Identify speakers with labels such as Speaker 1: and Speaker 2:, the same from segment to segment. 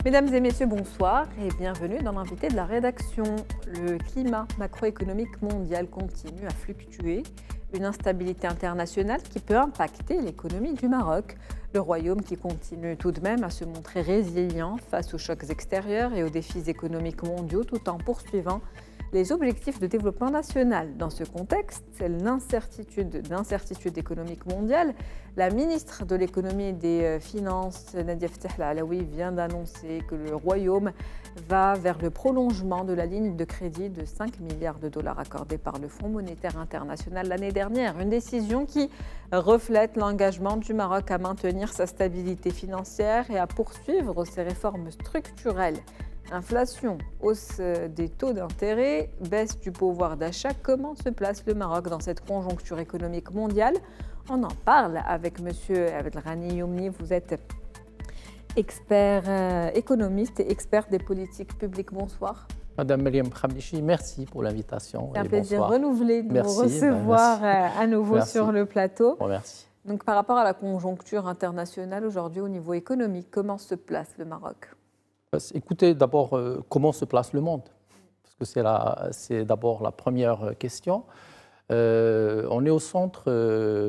Speaker 1: Mesdames et messieurs, bonsoir et bienvenue dans l'invité de la rédaction. Le climat macroéconomique mondial continue à fluctuer, une instabilité internationale qui peut impacter l'économie du Maroc. Le royaume qui continue tout de même à se montrer résilient face aux chocs extérieurs et aux défis économiques mondiaux tout en poursuivant les objectifs de développement national. Dans ce contexte, c'est l'incertitude économique mondiale. La ministre de l'économie et des finances, Nadia Ftah Al-Alaoui, vient d'annoncer que le Royaume va vers le prolongement de la ligne de crédit de 5 milliards de dollars accordée par le Fonds monétaire international l'année dernière. Une décision qui reflète l'engagement du Maroc à maintenir sa stabilité financière et à poursuivre ses réformes structurelles. Inflation, hausse des taux d'intérêt, baisse du pouvoir d'achat. Comment se place le Maroc dans cette conjoncture économique mondiale? On en parle avec M. Abdelghani Youmni. Vous êtes expert économiste et expert des politiques publiques. Bonsoir.
Speaker 2: Madame Mariam Khamlichi, merci pour l'invitation.
Speaker 1: C'est un plaisir renouvelé de vous recevoir à nouveau sur le plateau.
Speaker 2: Bon, merci.
Speaker 1: Donc, par rapport à la conjoncture internationale aujourd'hui au niveau économique, comment se place le Maroc?
Speaker 2: Écoutez, d'abord, comment se place le monde? Parce que c'est d'abord la première question. On est au centre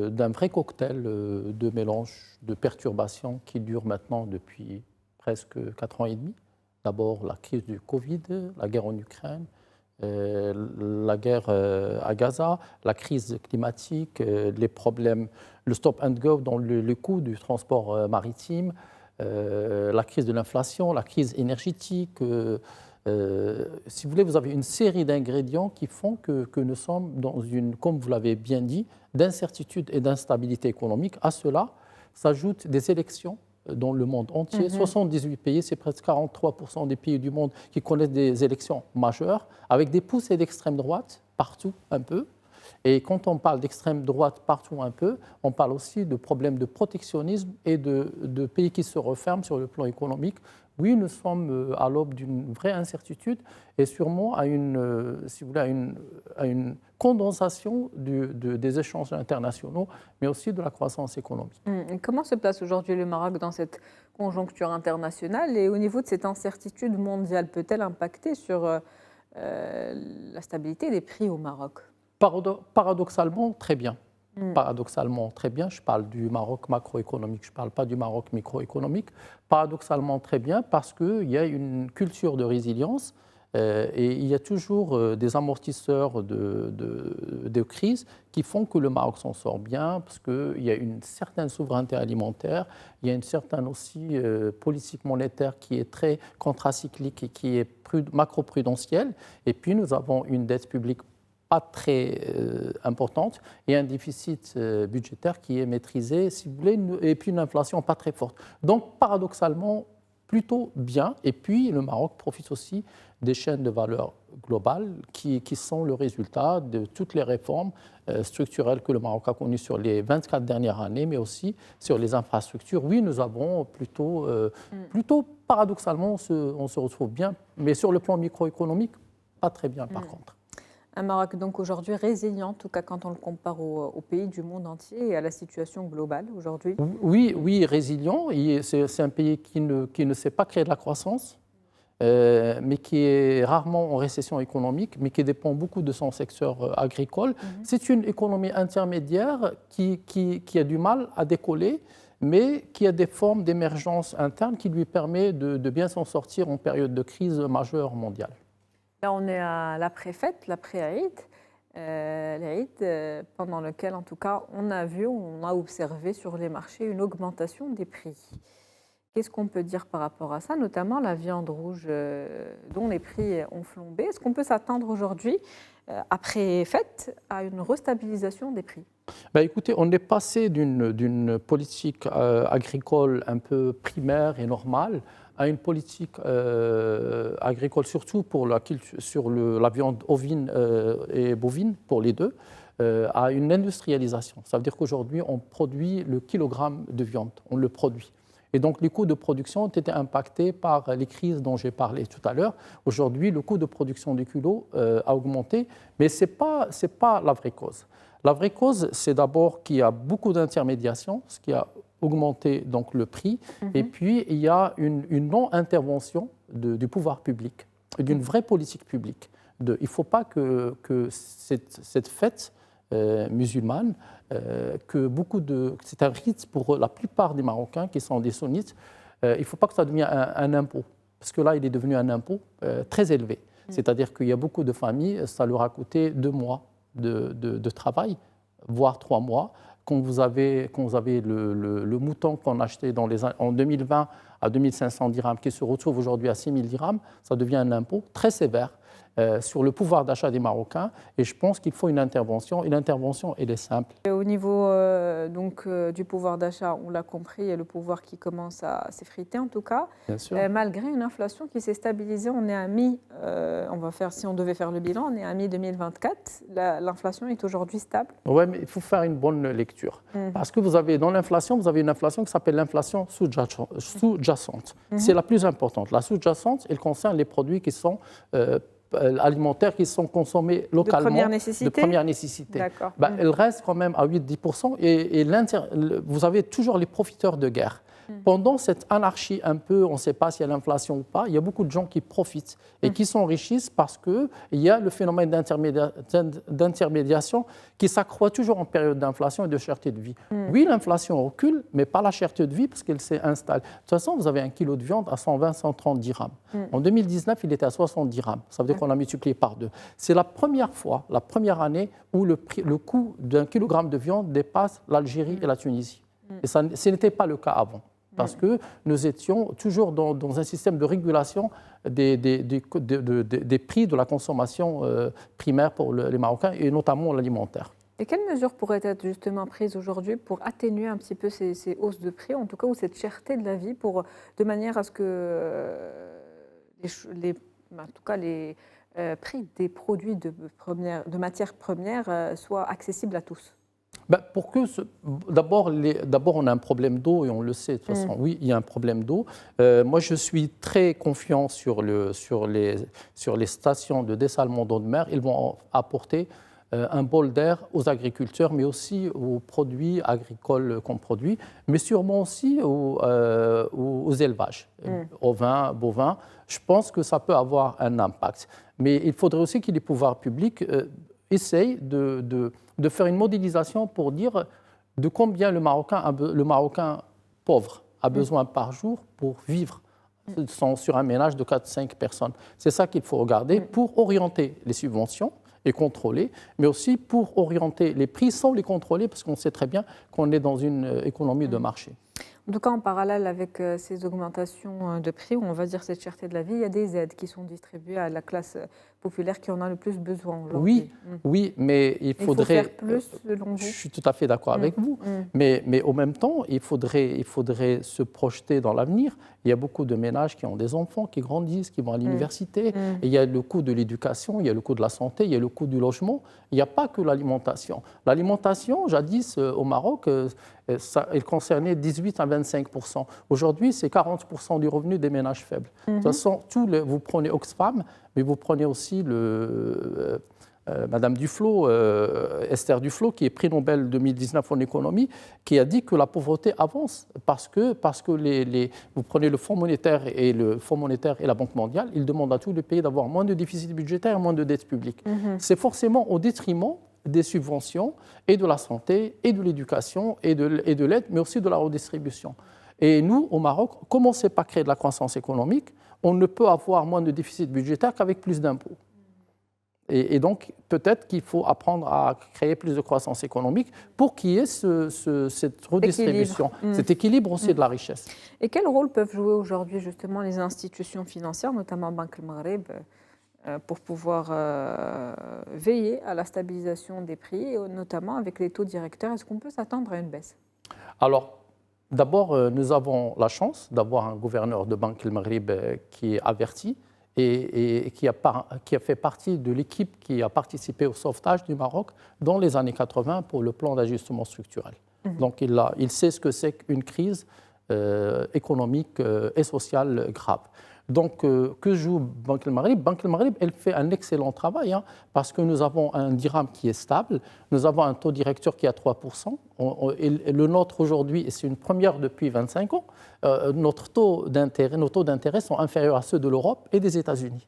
Speaker 2: d'un vrai cocktail de mélange, de perturbations qui dure maintenant depuis presque 4 ans et demi. D'abord, la crise du Covid, la guerre en Ukraine, la guerre à Gaza, la crise climatique, les problèmes, le stop and go dans le coût du transport maritime, la crise de l'inflation, la crise énergétique. Si vous voulez, vous avez une série d'ingrédients qui font que nous sommes dans une, comme vous l'avez bien dit, d'incertitude et d'instabilité économique. À cela s'ajoutent des élections dans le monde entier. 78 pays, c'est presque 43% des pays du monde qui connaissent des élections majeures, avec des poussées d'extrême droite partout un peu. Et quand on parle d'extrême droite partout un peu, on parle aussi de problèmes de protectionnisme et de pays qui se referment sur le plan économique. Oui, nous sommes à l'aube d'une vraie incertitude et sûrement à une, si vous voulez, à une condensation des échanges internationaux, mais aussi de la croissance économique.
Speaker 1: Comment se place aujourd'hui le Maroc dans cette conjoncture internationale et au niveau de cette incertitude mondiale, peut-elle impacter sur la stabilité des prix au Maroc?
Speaker 2: Paradoxalement, très bien. Paradoxalement, très bien. Je parle du Maroc macroéconomique, je ne parle pas du Maroc microéconomique. Paradoxalement, très bien parce qu'il y a une culture de résilience et il y a toujours des amortisseurs de crise qui font que le Maroc s'en sort bien parce qu'il y a une certaine souveraineté alimentaire, il y a une certaine aussi politique monétaire qui est très contracyclique et qui est macro-prudentielle. Et puis, nous avons une dette publique pas très importante et un déficit budgétaire qui est maîtrisé, si vous voulez, et puis une inflation pas très forte. Donc, paradoxalement, plutôt bien. Et puis, le Maroc profite aussi des chaînes de valeur globales qui sont le résultat de toutes les réformes structurelles que le Maroc a connues sur les 24 dernières années, mais aussi sur les infrastructures. Oui, nous avons plutôt paradoxalement, on se retrouve bien, mais sur le plan microéconomique, pas très bien par contre.
Speaker 1: Un Maroc donc aujourd'hui résilient, en tout cas quand on le compare aux pays du monde entier et à la situation globale aujourd'hui.
Speaker 2: Oui, résilient. C'est un pays qui ne sait pas créer de la croissance, mais qui est rarement en récession économique, mais qui dépend beaucoup de son secteur agricole. C'est une économie intermédiaire qui a du mal à décoller, mais qui a des formes d'émergence interne qui lui permet de bien s'en sortir en période de crise majeure mondiale.
Speaker 1: Là, on est à l'après-fête, l'après-Aïd, l'Aïd, pendant lequel, en tout cas, on a observé sur les marchés une augmentation des prix. Qu'est-ce qu'on peut dire par rapport à ça, notamment la viande rouge dont les prix ont flambé? Est-ce qu'on peut s'attendre aujourd'hui, après fête, à une restabilisation des prix?
Speaker 2: Écoutez, on est passé d'une politique agricole un peu primaire et normale à une politique agricole, surtout sur la viande ovine et bovine, pour les deux, à une industrialisation. Ça veut dire qu'aujourd'hui, on produit le kilogramme de viande, on le produit. Et donc, les coûts de production ont été impactés par les crises dont j'ai parlé tout à l'heure. Aujourd'hui, le coût de production du kilo a augmenté, mais ce n'est pas la vraie cause. La vraie cause, c'est d'abord qu'il y a beaucoup d'intermédiation, ce qui a augmenter donc, le prix. Et puis, il y a une non-intervention du pouvoir public, d'une vraie politique publique. Il ne faut pas que cette fête musulmane, c'est un rite pour la plupart des Marocains qui sont des sunnites, il ne faut pas que ça devienne un impôt. Parce que là, il est devenu un impôt très élevé. C'est-à-dire qu'il y a beaucoup de familles, ça leur a coûté 2 mois de travail, voire 3 mois. Quand vous avez le mouton qu'on achetait en 2020 à 2500 dirhams, qui se retrouve aujourd'hui à 6000 dirhams, ça devient un impôt très sévère sur le pouvoir d'achat des Marocains. Et je pense qu'il faut une intervention. Et l'intervention, elle est simple.
Speaker 1: Au niveau du pouvoir d'achat, on l'a compris, il y a le pouvoir qui commence à s'effriter en tout cas.
Speaker 2: Bien sûr.
Speaker 1: Malgré une inflation qui s'est stabilisée, on est à si on devait faire le bilan, on est à mi-2024. L'inflation est aujourd'hui stable.
Speaker 2: Oui, mais il faut faire une bonne lecture. Parce que dans l'inflation, vous avez une inflation qui s'appelle l'inflation sous-jacente. C'est la plus importante. La sous-jacente, elle concerne les produits qui sont alimentaires qui sont consommés localement.
Speaker 1: De première nécessité.
Speaker 2: D'accord. Elle reste quand même à 8-10%. Et vous avez toujours les profiteurs de guerre. Pendant cette anarchie un peu, on ne sait pas s'il y a l'inflation ou pas, il y a beaucoup de gens qui profitent et qui s'enrichissent parce qu'il y a le phénomène d'intermédiation qui s'accroît toujours en période d'inflation et de cherté de vie. Oui, l'inflation recule, mais pas la cherté de vie parce qu'elle s'installe. De toute façon, vous avez un kilo de viande à 120-130 dirhams. En 2019, il était à 60 dirhams. Ça veut dire qu'on a multiplié par 2. C'est la première fois, la première année où le coût d'un kilogramme de viande dépasse l'Algérie et la Tunisie. Et ce n'était pas le cas avant. Parce que nous étions toujours dans un système de régulation des prix de la consommation primaire pour les Marocains, et notamment l'alimentaire.
Speaker 1: Et quelles mesures pourraient être justement prises aujourd'hui pour atténuer un petit peu ces hausses de prix, en tout cas, ou cette cherté de la vie, de manière à ce que les prix des produits de matières premières soient accessibles à tous?
Speaker 2: D'abord, on a un problème d'eau et on le sait de toute façon. Oui, il y a un problème d'eau. Moi, je suis très confiant sur les stations de dessalement d'eau de mer. Ils vont apporter un bol d'air aux agriculteurs, mais aussi aux produits agricoles qu'on produit, mais sûrement aussi aux élevages, ovins, bovins. Je pense que ça peut avoir un impact. Mais il faudrait aussi que les pouvoirs publics essayent de faire une modélisation pour dire de combien le Marocain pauvre a besoin par jour pour vivre sur un ménage de 4-5 personnes. C'est ça qu'il faut regarder pour orienter les subventions et contrôler, mais aussi pour orienter les prix sans les contrôler, parce qu'on sait très bien qu'on est dans une économie de marché.
Speaker 1: En tout cas, en parallèle avec ces augmentations de prix, ou on va dire cette cherté de la vie, il y a des aides qui sont distribuées à la classe populaire qui en a le plus besoin aujourd'hui.
Speaker 2: Oui, mais il faudrait...
Speaker 1: Il faut faire plus, selon vous?
Speaker 2: Je suis tout à fait d'accord avec vous, mais au même temps, il faudrait se projeter dans l'avenir. Il y a beaucoup de ménages qui ont des enfants, qui grandissent, qui vont à l'université. Et il y a le coût de l'éducation, il y a le coût de la santé, il y a le coût du logement. Il n'y a pas que l'alimentation. L'alimentation, jadis, au Maroc, elle concernait 18 à 25%. Aujourd'hui, c'est 40% du revenu des ménages faibles. De toute façon, vous prenez Oxfam, mais vous prenez aussi Madame Duflo, Esther Duflo, qui est prix Nobel 2019 en économie, qui a dit que la pauvreté avance parce que vous prenez le Fonds monétaire et la Banque mondiale, ils demandent à tous les pays d'avoir moins de déficit budgétaire, moins de dette publique. C'est forcément au détriment des subventions et de la santé et de l'éducation et de l'aide, mais aussi de la redistribution. Et nous, au Maroc, comme on ne sait pas créer de la croissance économique, on ne peut avoir moins de déficit budgétaire qu'avec plus d'impôts. Et donc, peut-être qu'il faut apprendre à créer plus de croissance économique pour qu'il y ait cette redistribution, cet équilibre aussi de la richesse.
Speaker 1: Et quel rôle peuvent jouer aujourd'hui justement les institutions financières, notamment Banque El Maghreb, pour pouvoir veiller à la stabilisation des prix, et notamment avec les taux directeurs? Est-ce qu'on peut s'attendre à une baisse?
Speaker 2: Alors, d'abord, nous avons la chance d'avoir un gouverneur de Banque El Maghreb qui est averti et qui a fait partie de l'équipe qui a participé au sauvetage du Maroc dans les années 80 pour le plan d'ajustement structurel. Donc, il sait ce que c'est qu'une crise économique et sociale grave. Donc, que joue Banque el Maghreb? Banque el Maghreb, elle fait un excellent travail, hein, parce que nous avons un dirham qui est stable, nous avons un taux directeur qui est à 3%, et le nôtre aujourd'hui, et c'est une première depuis 25 ans, nos taux d'intérêt sont inférieurs à ceux de l'Europe et des États-Unis.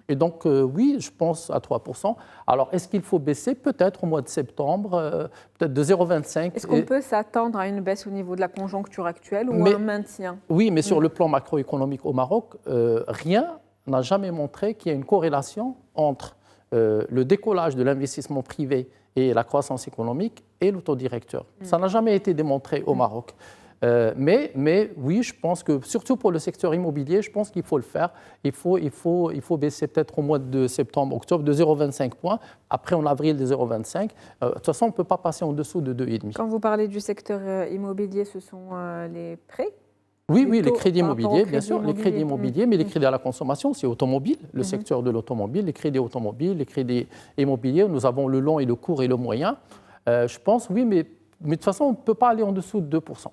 Speaker 2: Et donc, oui, je pense à 3%. Alors, est-ce qu'il faut baisser? Peut-être au mois de septembre, peut-être de 0,25.
Speaker 1: Est-ce qu'on peut s'attendre à une baisse au niveau de la conjoncture actuelle ou à un maintien?
Speaker 2: Oui, mais sur le plan macroéconomique au Maroc, rien n'a jamais montré qu'il y a une corrélation entre le décollage de l'investissement privé et la croissance économique et le taux directeur. Ça n'a jamais été démontré au Maroc. Mais oui, je pense que, surtout pour le secteur immobilier, je pense qu'il faut le faire. Il faut baisser peut-être au mois de septembre, octobre de 0,25 points, après en avril de 0,25. De toute façon, on ne peut pas passer en dessous de 2,5.
Speaker 1: Quand vous parlez du secteur immobilier, ce sont les prêts?
Speaker 2: Oui, les crédits immobiliers, bien sûr, les crédits immobiliers, mais les crédits à la consommation, c'est automobile, le secteur de l'automobile, les crédits automobiles, les crédits immobiliers. Nous avons le long et le court et le moyen. Je pense, oui, mais de toute façon, on ne peut pas aller en dessous de 2%.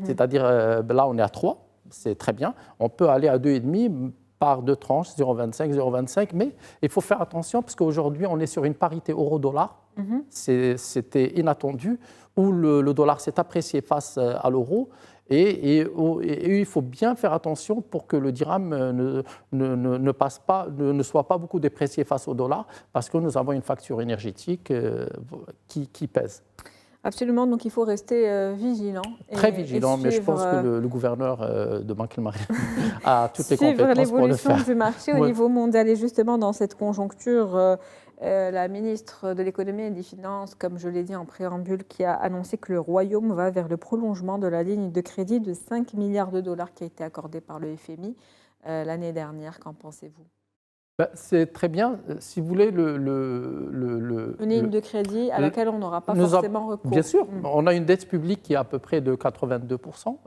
Speaker 2: C'est-à-dire, là, on est à 3, c'est très bien. On peut aller à 2,5 par deux tranches, 0,25, 0,25, mais il faut faire attention parce qu'aujourd'hui, on est sur une parité euro-dollar. C'était inattendu, où le dollar s'est apprécié face à l'euro. Et il faut bien faire attention pour que le dirham ne soit pas beaucoup déprécié face au dollar, parce que nous avons une facture énergétique qui pèse.
Speaker 1: Absolument, donc il faut rester vigilant.
Speaker 2: Très vigilant, mais je pense que le gouverneur de Banque el Maghreb a toutes les compétences pour le faire.
Speaker 1: L'évolution du marché au niveau mondial et justement dans cette conjoncture, la ministre de l'économie et des finances, comme je l'ai dit en préambule, qui a annoncé que le Royaume va vers le prolongement de la ligne de crédit de 5 milliards de dollars qui a été accordée par le FMI l'année dernière. Qu'en pensez-vous?
Speaker 2: C'est très bien. Si vous voulez,
Speaker 1: une ligne de crédit à laquelle on n'aura pas forcément recours.
Speaker 2: Bien sûr. On a une dette publique qui est à peu près de 82%,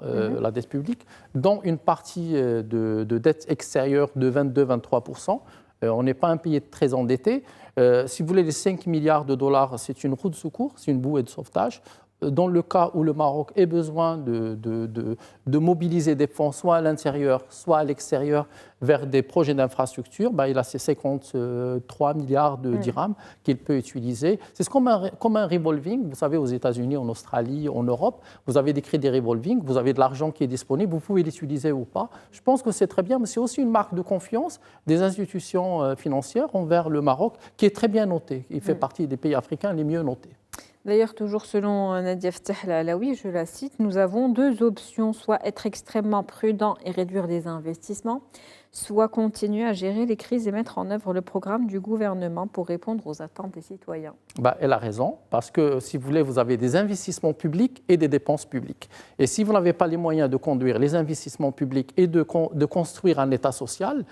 Speaker 2: la dette publique, dont une partie de dette extérieure de 22-23%. On n'est pas un pays très endetté. Si vous voulez, les 5 milliards de dollars, c'est une roue de secours, c'est une bouée de sauvetage. Dans le cas où le Maroc ait besoin de mobiliser des fonds, soit à l'intérieur, soit à l'extérieur, vers des projets d'infrastructure, il a ces 53 milliards de dirhams qu'il peut utiliser. C'est comme un revolving. Vous savez, aux États-Unis, en Australie, en Europe, vous avez des crédits revolving, vous avez de l'argent qui est disponible, vous pouvez l'utiliser ou pas. Je pense que c'est très bien, mais c'est aussi une marque de confiance des institutions financières envers le Maroc, qui est très bien noté. Il fait partie des pays africains les mieux notés.
Speaker 1: D'ailleurs, toujours selon Nadia Ftah El-Alaoui, je la cite, nous avons deux options, soit être extrêmement prudent et réduire les investissements, soit continuer à gérer les crises et mettre en œuvre le programme du gouvernement pour répondre aux attentes des citoyens.
Speaker 2: Elle a raison, parce que si vous voulez, vous avez des investissements publics et des dépenses publiques. Et si vous n'avez pas les moyens de conduire les investissements publics et de construire un État social,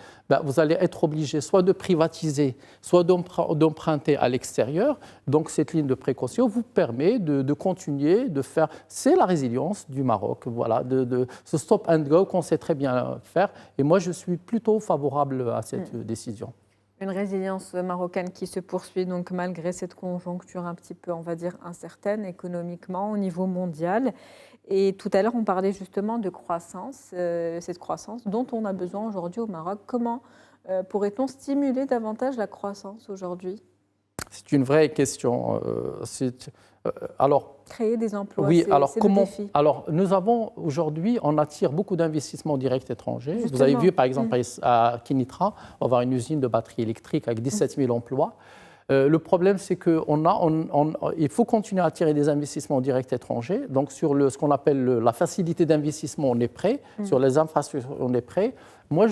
Speaker 2: vous allez être obligé soit de privatiser, soit d'emprunter à l'extérieur. Donc cette ligne de précaution vous permet de continuer de faire... C'est la résilience du Maroc, voilà, de ce stop and go qu'on sait très bien faire. Et moi, je suis plutôt favorable à cette décision.
Speaker 1: Une résilience marocaine qui se poursuit donc malgré cette conjoncture un petit peu, on va dire, incertaine économiquement au niveau mondial. Et tout à l'heure, on parlait justement de croissance, cette croissance dont on a besoin aujourd'hui au Maroc. Comment pourrait-on stimuler davantage la croissance aujourd'hui?
Speaker 2: C'est une vraie question.
Speaker 1: Créer des emplois,
Speaker 2: oui,
Speaker 1: c'est
Speaker 2: alors
Speaker 1: le défi.
Speaker 2: Alors, nous avons aujourd'hui, on attire beaucoup d'investissements directs étrairs. Justement. Vous avez vu, par exemple, à Kinitra, on va avoir une usine de batteries électriques avec 17 000 emplois. Le problème, c'est qu'il faut continuer à attirer des investissements directs étrangers. Donc, sur ce qu'on appelle la facilité d'investissement, on est prêt. Sur les infrastructures, on est prêt. Moi,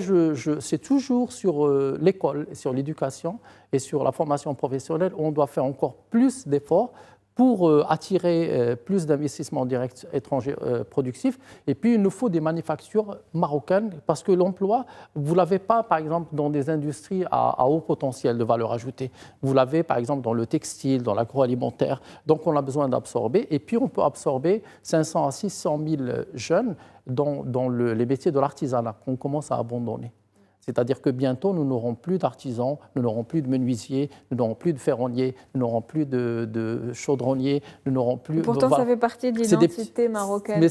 Speaker 2: c'est toujours sur l'école, sur l'éducation et sur la formation professionnelle où on doit faire encore plus d'efforts pour attirer plus d'investissements directs étrangers productifs. Et puis, il nous faut des manufactures marocaines parce que l'emploi, vous ne l'avez pas, par exemple, dans des industries à haut potentiel de valeur ajoutée. Vous l'avez, par exemple, dans le textile, dans l'agroalimentaire. Donc, on a besoin d'absorber. Et puis, on peut absorber 500 à 600 000 jeunes dans les métiers de l'artisanat qu'on commence à abandonner. C'est-à-dire que bientôt, nous n'aurons plus d'artisans, nous n'aurons plus de menuisiers, nous n'aurons plus de ferronniers, nous n'aurons plus de chaudronniers, nous n'aurons plus...
Speaker 1: Pourtant, ça fait partie de l'identité marocaine.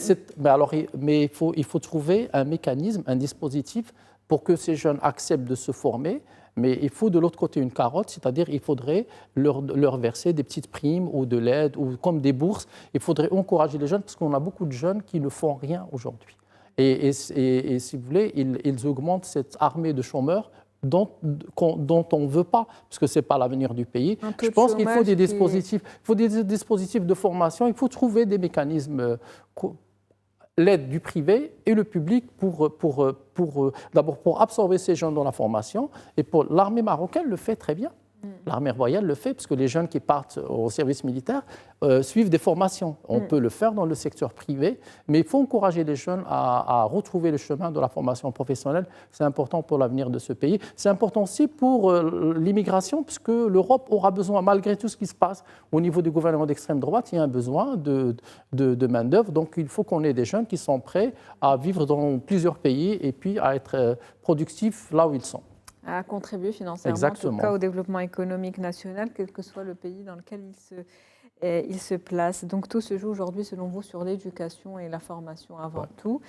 Speaker 2: Mais il faut trouver un mécanisme, un dispositif pour que ces jeunes acceptent de se former. Mais il faut de l'autre côté une carotte, c'est-à-dire il faudrait leur verser des petites primes ou de l'aide ou comme des bourses. Il faudrait encourager les jeunes parce qu'on a beaucoup de jeunes qui ne font rien aujourd'hui. Et si vous voulez, ils augmentent cette armée de chômeurs dont on ne veut pas, parce que ce n'est pas l'avenir du pays. Je pense qu'il faut des dispositifs de formation, il faut trouver des mécanismes, l'aide du privé et le public d'abord pour absorber ces jeunes dans la formation. Et pour l'armée marocaine le fait très bien. L'armée royale le fait, parce que les jeunes qui partent au service militaire suivent des formations. On peut le faire dans le secteur privé, mais il faut encourager les jeunes à retrouver le chemin de la formation professionnelle. C'est important pour l'avenir de ce pays. C'est important aussi pour l'immigration, puisque l'Europe aura besoin, malgré tout ce qui se passe au niveau du gouvernement d'extrême droite, il y a un besoin de main-d'œuvre. Donc il faut qu'on ait des jeunes qui sont prêts à vivre dans plusieurs pays et puis à être productifs là où ils sont.
Speaker 1: À contribuer financièrement, en tout cas, au développement économique national, quel que soit le pays dans lequel il se place. Donc tout se joue aujourd'hui, selon vous, sur l'éducation et la formation avant tout.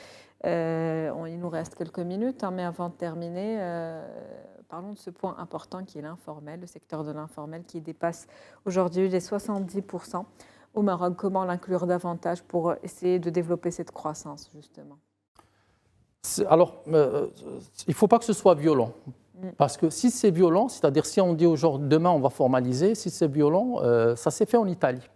Speaker 1: Il nous reste quelques minutes, mais avant de terminer, parlons de ce point important qui est l'informel, le secteur de l'informel qui dépasse aujourd'hui les 70% au Maroc. Comment l'inclure davantage pour essayer de développer cette croissance, justement?
Speaker 2: Alors, il ne faut pas que ce soit violent. Parce que si c'est violent, c'est-à-dire si on dit aujourd'hui, demain on va formaliser, si c'est violent, ça s'est fait en Italie.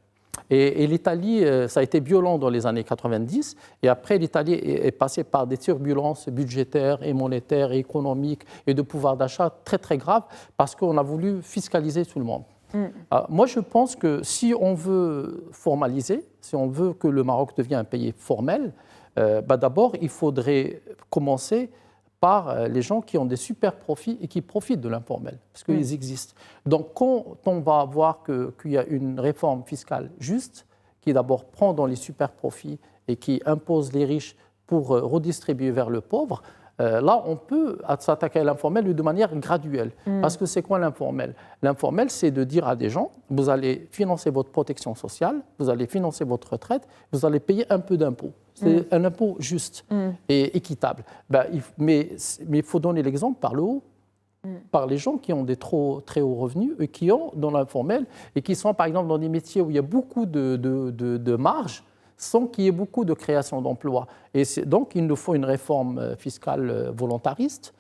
Speaker 2: Et l'Italie, ça a été violent dans les années 90. Et après, l'Italie est passée par des turbulences budgétaires et monétaires et économiques et de pouvoir d'achat très très graves parce qu'on a voulu fiscaliser tout le monde. Moi, je pense que si on veut formaliser, si on veut que le Maroc devienne un pays formel, d'abord, il faudrait commencer par les gens qui ont des super profits et qui profitent de l'informel, parce qu'ils existent. Donc, quand on va voir qu'il y a une réforme fiscale juste, qui d'abord prend dans les super profits et qui impose les riches pour redistribuer vers le pauvre, là, on peut s'attaquer à l'informel de manière graduelle. Parce que c'est quoi l'informel? L'informel, c'est de dire à des gens, vous allez financer votre protection sociale, vous allez financer votre retraite, vous allez payer un peu d'impôts. C'est un impôt juste et équitable. Mais il faut donner l'exemple par le haut, par les gens qui ont des très hauts revenus et qui ont dans l'informel et qui sont par exemple dans des métiers où il y a beaucoup de marge sans qu'il y ait beaucoup de création d'emplois. Et donc, il nous faut une réforme fiscale volontariste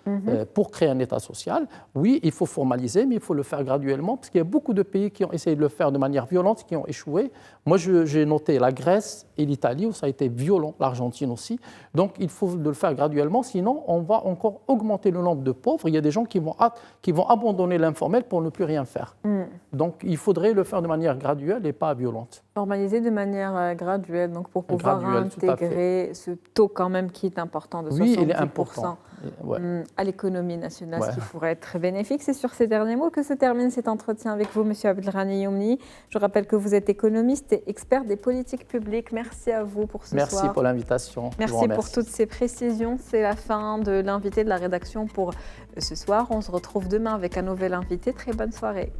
Speaker 2: pour créer un État social. Oui, il faut formaliser, mais il faut le faire graduellement, parce qu'il y a beaucoup de pays qui ont essayé de le faire de manière violente, qui ont échoué. Moi, j'ai noté la Grèce et l'Italie, où ça a été violent, l'Argentine aussi. Donc, il faut le faire graduellement, sinon, on va encore augmenter le nombre de pauvres. Il y a des gens qui vont abandonner l'informel pour ne plus rien faire. Donc, il faudrait le faire de manière graduelle et pas violente.
Speaker 1: Formaliser de manière graduelle, donc pour pouvoir intégrer ce taux quand même qui est important de 70%
Speaker 2: il est important.
Speaker 1: À l'économie nationale, ce qui pourrait être très bénéfique. C'est sur ces derniers mots que se termine cet entretien avec vous, Monsieur Abdelghani Youmni. Je rappelle que vous êtes économiste et expert des politiques publiques. Merci à vous pour ce soir.
Speaker 2: Merci pour l'invitation.
Speaker 1: Merci pour toutes ces précisions. C'est la fin de l'invité de la rédaction pour ce soir. On se retrouve demain avec un nouvel invité. Très bonne soirée.